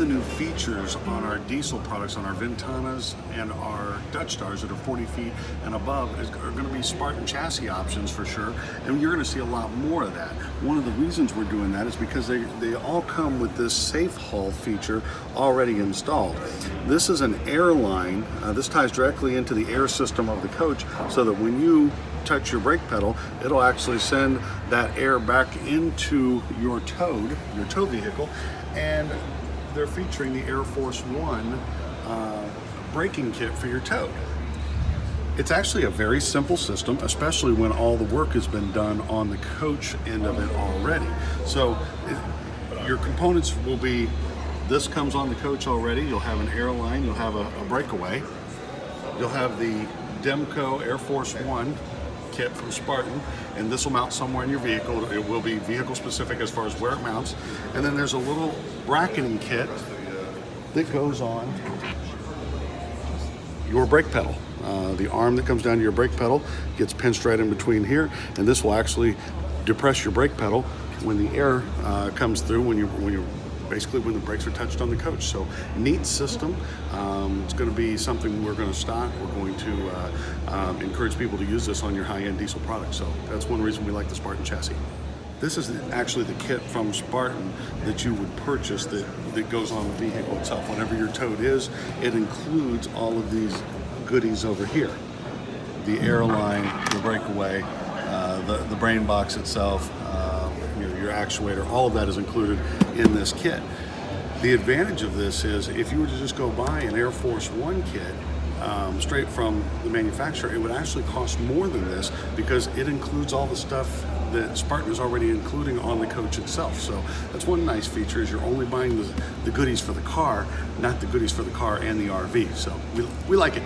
the new features on our diesel products, on our Ventanas and our Dutch Stars that are 40 feet and above, are going to be Spartan chassis options for sure, and you're going to see a lot more of that. One of the reasons we're doing that is because they all come with this safe haul feature already installed. This is an air line. This ties directly into the air system of the coach, so that when you touch your brake pedal, it'll actually send that air back into your tow vehicle, and they're featuring the Air Force One braking kit for your tow. It's actually a very simple system, especially when all the work has been done on the coach end of it already. So your components will be, this comes on the coach already. You'll have an air line, you'll have a breakaway, you'll have the Demco Air Force One kit from Spartan, and this will mount somewhere in your vehicle. It will be vehicle specific as far as where it mounts. And then there's a little bracketing kit that goes on your brake pedal. The arm that comes down to your brake pedal gets pinched right in between here, and this will actually depress your brake pedal when the air comes through, when the brakes are touched on the coach. So neat system. It's going to be something we're going to stock. We're going to encourage people to use this on your high-end diesel products. So that's one reason we like the Spartan chassis. This is actually the kit from Spartan that you would purchase that goes on the vehicle itself. Whenever your towed is, it includes all of these goodies over here. The air line, the breakaway, the brain box itself, your actuator, all of that is included in this kit. The advantage of this is if you were to just go buy an Air Force One kit straight from the manufacturer, it would actually cost more than this because it includes all the stuff that Spartan is already including on the coach itself. So that's one nice feature, is you're only buying the goodies for the car, not the goodies for the car and the RV. So we like it.